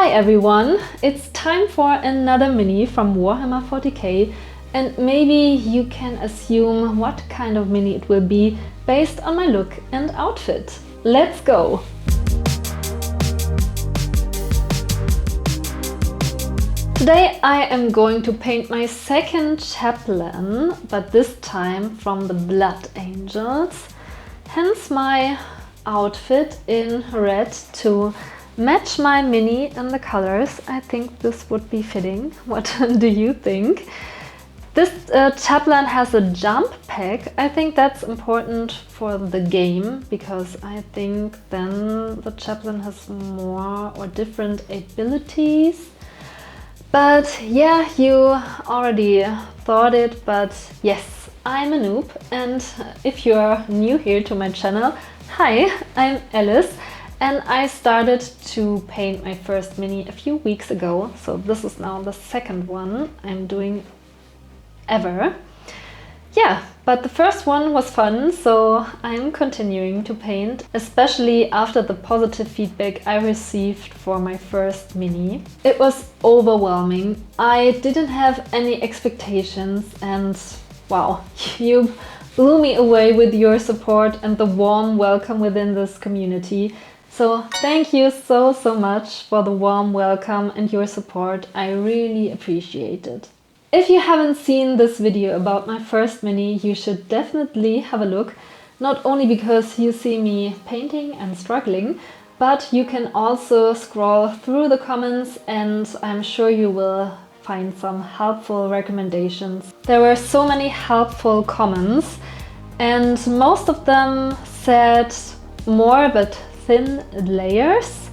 Hi everyone, it's time for another mini from Warhammer 40k, and maybe you can assume what kind of mini it will be based on my look and outfit. Let's go! Today I am going to paint my second Chaplain, but this time from the Blood Angels, hence my outfit in red to match my mini in the colors. I think this would be fitting. What do you think? This Chaplain has a jump pack. I think that's important for the game because I think then the Chaplain has more or different abilities. But yeah, you already thought it, but yes, I'm a noob, and if you're new here to my channel, hi, I'm Alice. And I started to paint my first mini a few weeks ago, so this is now the second one I'm doing ever. Yeah, but the first one was fun, so I'm continuing to paint, especially after the positive feedback I received for my first mini. It was overwhelming. I didn't have any expectations, and wow, you blew me away with your support and the warm welcome within this community. So thank you so much for the warm welcome and your support. I really appreciate it. If you haven't seen this video about my first mini, you should definitely have a look. Not only because you see me painting and struggling, but you can also scroll through the comments and I'm sure you will find some helpful recommendations. There were so many helpful comments and most of them said more but thin layers,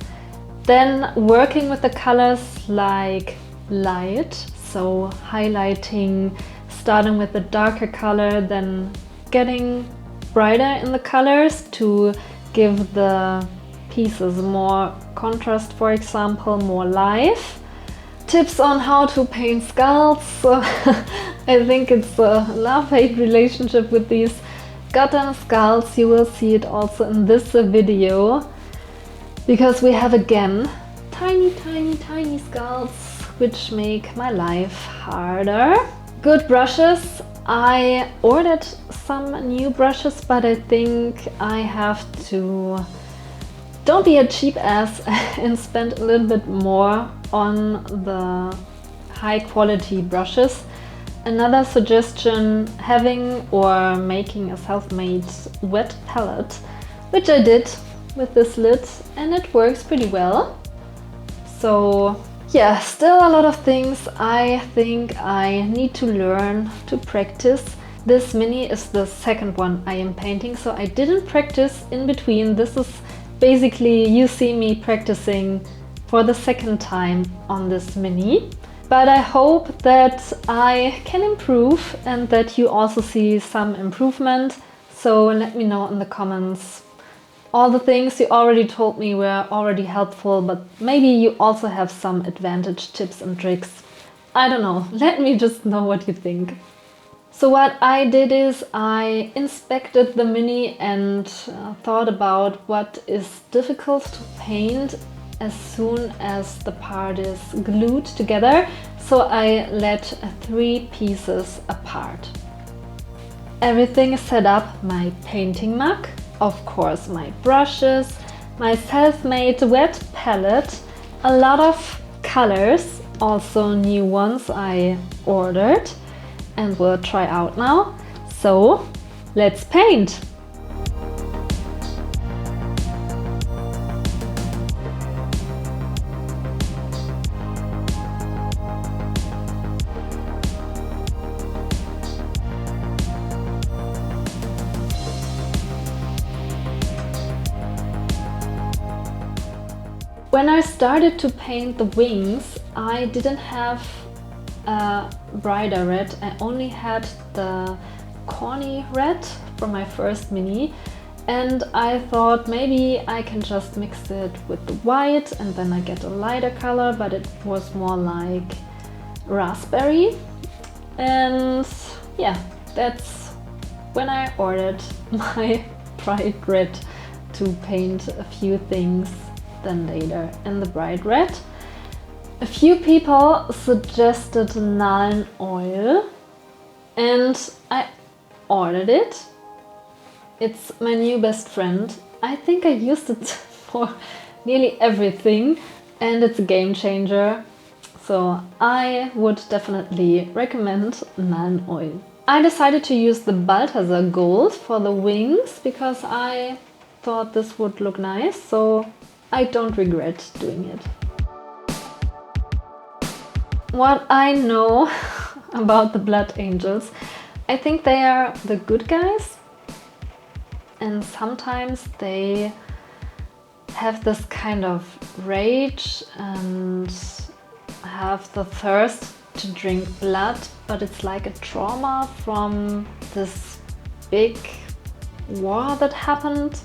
then working with the colors like light, so highlighting, starting with the darker color, then getting brighter in the colors to give the pieces more contrast, for example, more life. Tips on how to paint skulls. I think it's a love-hate relationship with these goddamn skulls. You will see it also in this video, because we have again tiny skulls which make my life harder. Good brushes. I ordered some new brushes, but I think I have to don't be a cheap ass and spend a little bit more on the high quality brushes. Another suggestion, having or making a self-made wet palette, which I did with this lid, and it works pretty well. So yeah, still a lot of things I think I need to learn to practice. This mini is the second one I am painting, so I didn't practice in between. This is basically, you see me practicing for the second time on this mini. But I hope that I can improve and that you also see some improvement. So let me know in the comments. All the things you already told me were already helpful, but maybe you also have some advantage tips and tricks. I don't know, let me just know what you think. So what I did is I inspected the mini and thought about what is difficult to paint as soon as the part is glued together, so I let 3 pieces apart. Everything is set up: my painting mug, of course my brushes, my self-made wet palette, a lot of colors, also new ones I ordered and will try out now. So let's paint! When I started to paint the wings, I didn't have a brighter red. I only had the corny red from my first mini, and I thought maybe I can just mix it with the white and then I get a lighter color, but it was more like raspberry. And yeah, that's when I ordered my bright red to paint a few things then later in the bright red. A few people suggested Nuln oil and I ordered it. It's my new best friend. I think I used it for nearly everything and it's a game changer. So I would definitely recommend Nuln oil. I decided to use the Balthasar Gold for the wings because I thought this would look nice, so I don't regret doing it. What I know about the Blood Angels, I think they are the good guys, and sometimes they have this kind of rage and have the thirst to drink blood, but it's like a trauma from this big war that happened.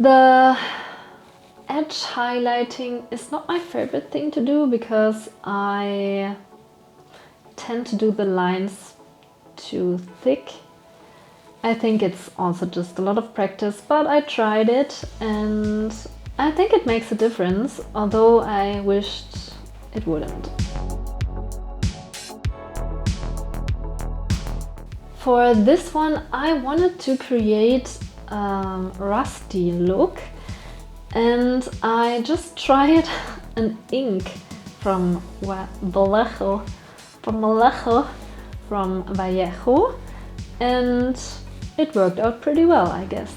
The edge highlighting is not my favorite thing to do because I tend to do the lines too thick. I think it's also just a lot of practice, but I tried it and I think it makes a difference, although I wished it wouldn't. For this one, I wanted to create a rusty look, and I just tried an ink from Vallejo, and it worked out pretty well, I guess.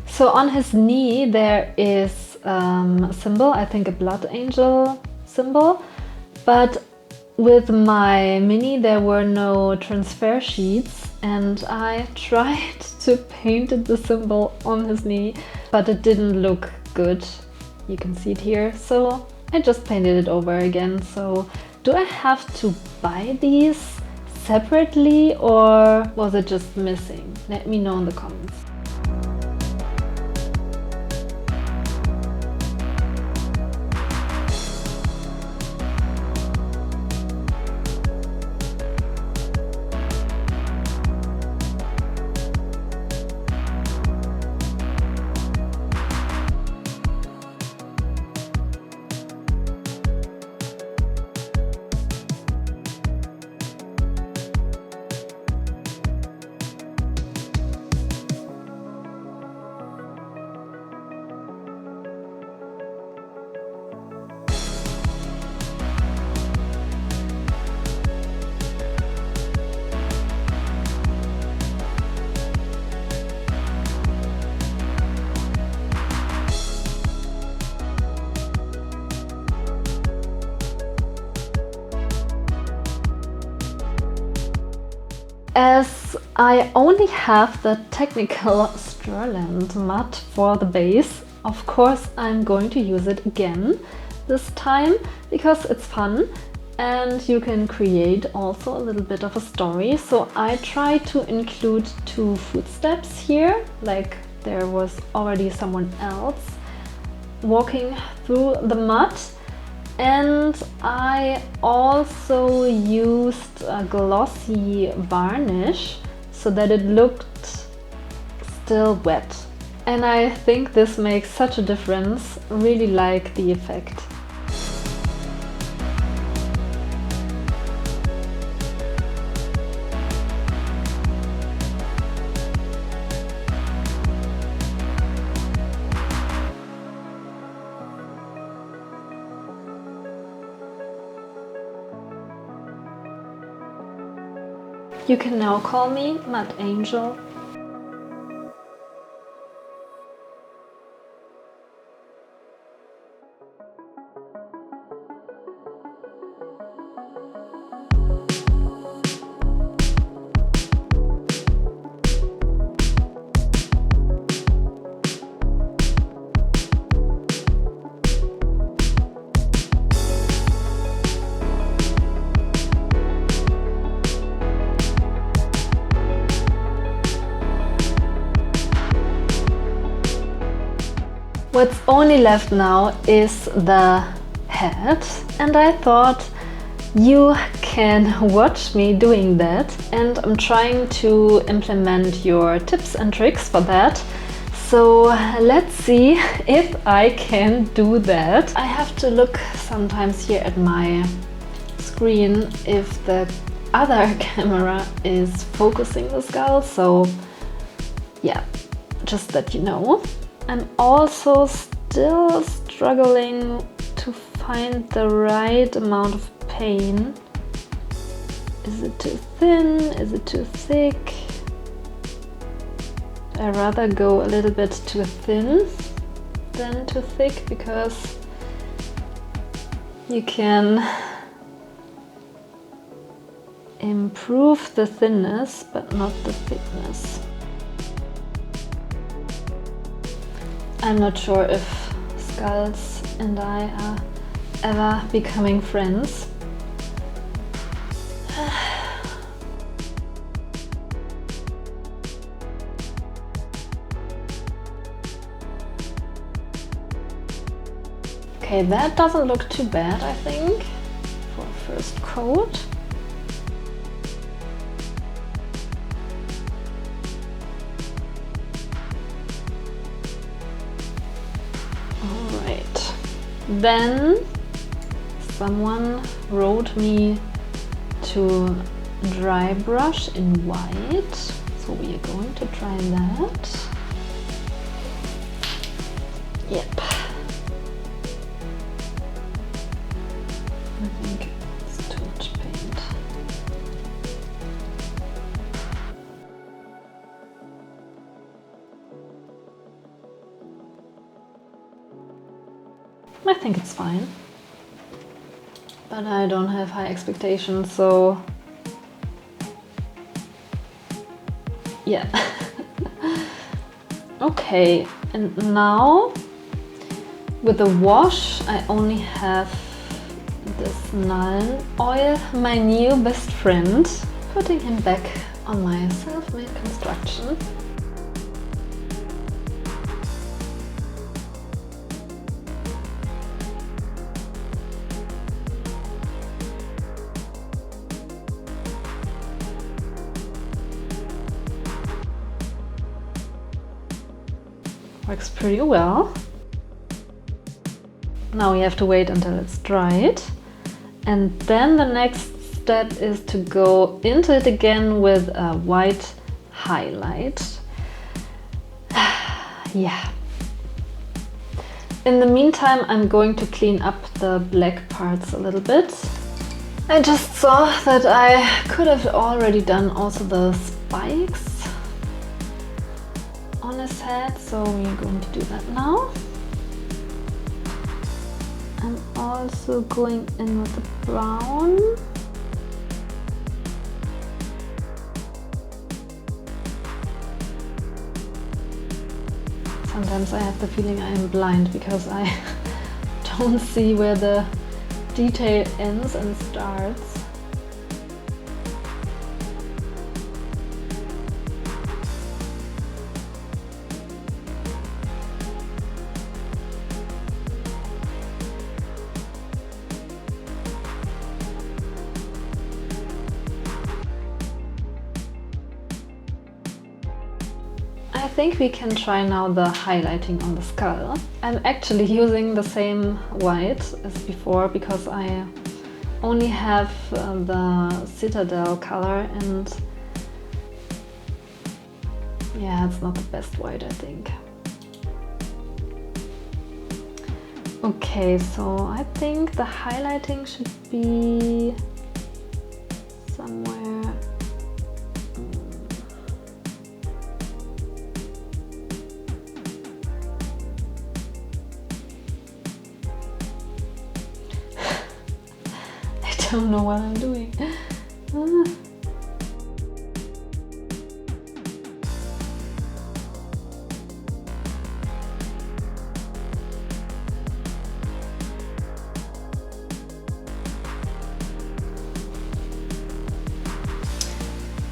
So on his knee there is a symbol, I think a blood angel symbol, but with my mini there were no transfer sheets and I tried to paint the symbol on his knee, but it didn't look good. You can see it here, so I just painted it over again. So do I have to buy these separately or was it just missing? Let me know in the comments. As I only have the technical Sterland mud for the base, of course I'm going to use it again this time because it's fun and you can create also a little bit of a story. So I try to include 2 footsteps here, like there was already someone else walking through the mud. And I also used a glossy varnish so that it looked still wet. And I think this makes such a difference. Really like the effect. You can now call me Mud Angel. What's only left now is the head, and I thought you can watch me doing that, and I'm trying to implement your tips and tricks for that. So let's see if I can do that. I have to look sometimes here at my screen if the other camera is focusing the skull, so yeah, just that you know. I'm also still struggling to find the right amount of paint. Is it too thin? Is it too thick? I'd rather go a little bit too thin than too thick, because you can improve the thinness but not the thickness. I'm not sure if skulls and I are ever becoming friends. Okay, that doesn't look too bad, I think, for a first coat. Alright, then someone wrote me to dry brush in white, so we are going to try that. Yep. I think it's too much paint. I think it's fine, but I don't have high expectations, so yeah. Okay, and now with the wash I only have this Nuln oil, my new best friend, putting him back on my self-made construction. Works pretty well. Now we have to wait until it's dried, and then the next step is to go into it again with a white highlight. Yeah. In the meantime, I'm going to clean up the black parts a little bit. I just saw that I could have already done also the spikes on his head, so we're going to do that now. I'm also going in with the brown. Sometimes I have the feeling I am blind because I don't see where the detail ends and starts. I think we can try now the highlighting on the skull. I'm actually using the same white as before because I only have the Citadel color, and yeah, it's not the best white, I think. Okay, so I think the highlighting should be somewhere. I don't know what I'm doing.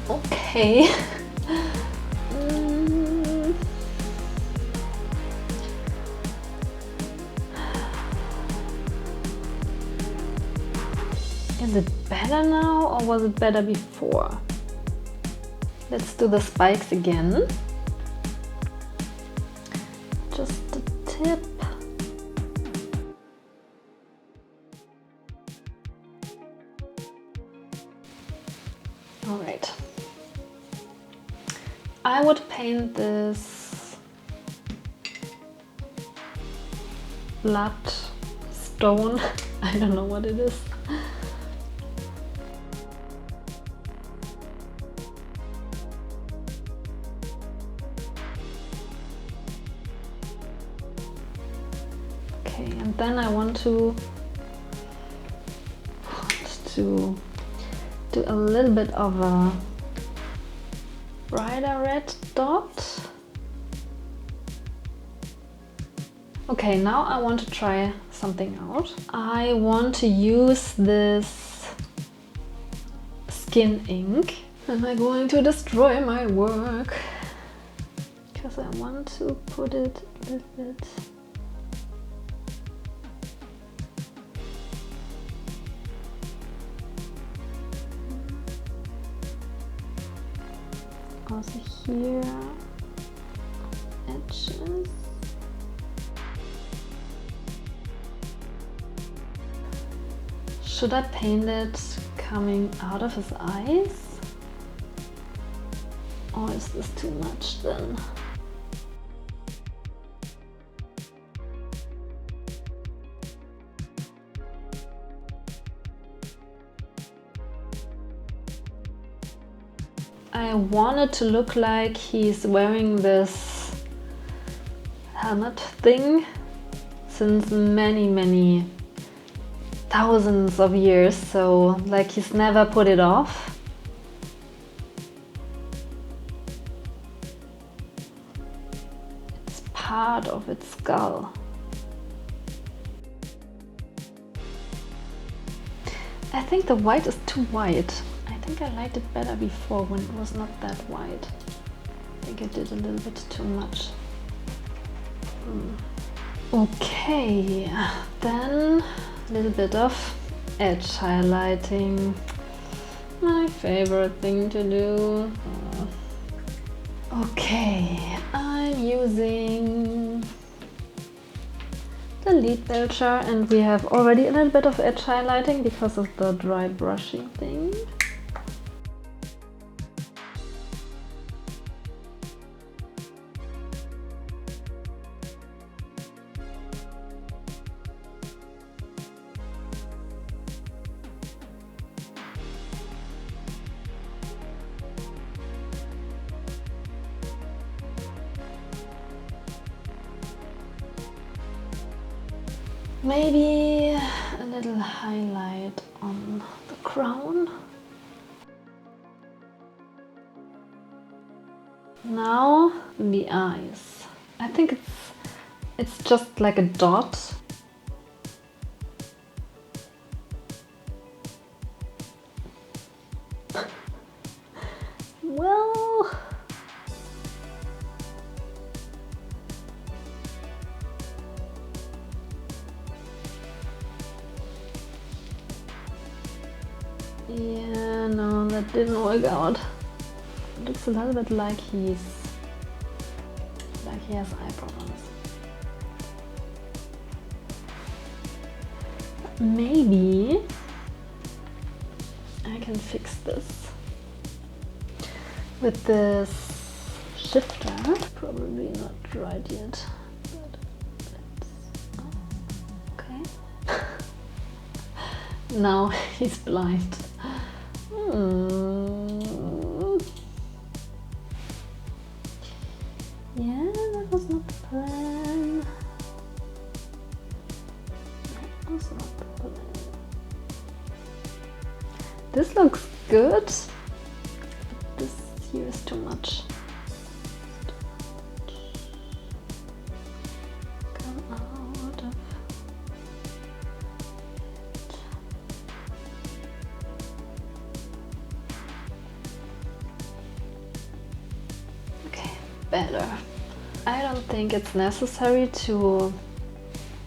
Okay. Is it better now or was it better before? Let's do the spikes again. Just a tip. All right. I would paint this blood stone. I don't know what it is. Okay, and then I want to do a little bit of a brighter red dot. Okay, now I want to try something out. I want to use this skin ink. Am I going to destroy my work? Because I want to put it a little bit. Also here, edges. Should I paint it coming out of his eyes? Or is this too much then? I want it to look like he's wearing this helmet thing since many thousands of years, so like he's never put it off. It's part of its skull. I think the white is too white. I think I liked it better before when it was not that white. I think I did a little bit too much. Okay, then a little bit of edge highlighting. My favorite thing to do. Okay, I'm using the lead belcher and we have already a little bit of edge highlighting because of the dry brushing thing. Maybe a little highlight on the crown. Now the eyes. I think it's just like a dot. Well, yeah, no, that didn't work out. It looks a little bit like he has eyebrows. Maybe I can fix this with this shifter. Probably not right yet, but let's, okay. Now he's blind. Yeah, that was not the plan. That was not the plan. This looks good, but this here is too much. Come out of it. Okay, better. I don't think it's necessary to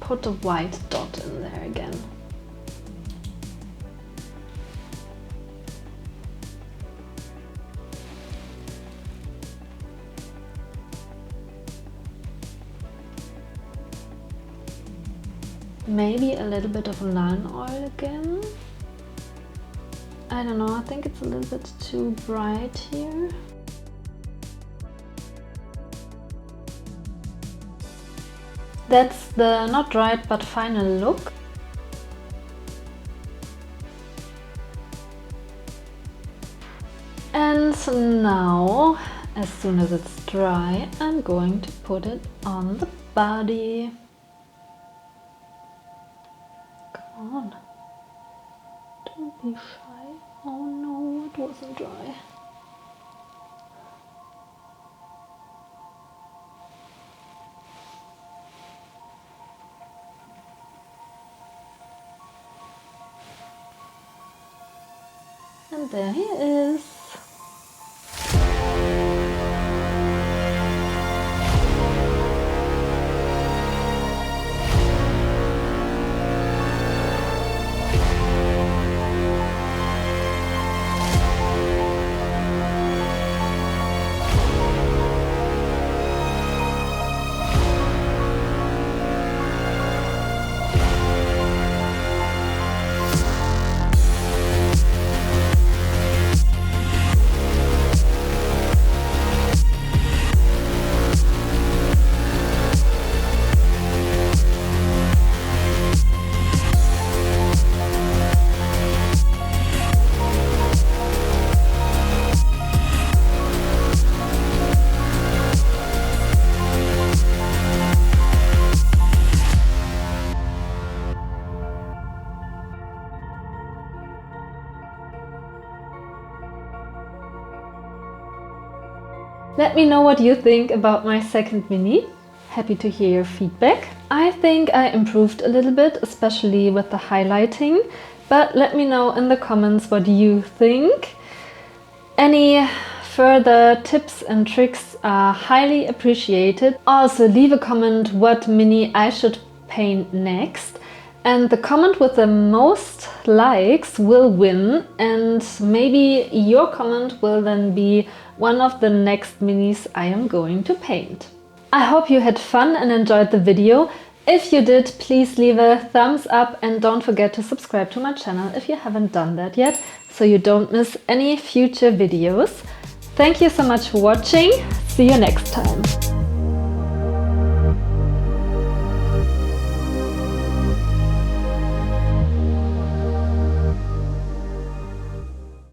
put a white dot in there again. Maybe a little bit of Nuln Oil again. I don't know, I think it's a little bit too bright here. That's the not right but final look. And now, as soon as it's dry, I'm going to put it on the body. Come on, don't be shy. Oh no, it wasn't dry. And there he is. Let me know what you think about my second mini. Happy to hear your feedback. I think I improved a little bit, especially with the highlighting, but let me know in the comments what you think. Any further tips and tricks are highly appreciated. Also leave a comment what mini I should paint next. And the comment with the most likes will win, and maybe your comment will then be one of the next minis I am going to paint. I hope you had fun and enjoyed the video. If you did, please leave a thumbs up and don't forget to subscribe to my channel if you haven't done that yet, so you don't miss any future videos. Thank you so much for watching. See you next time.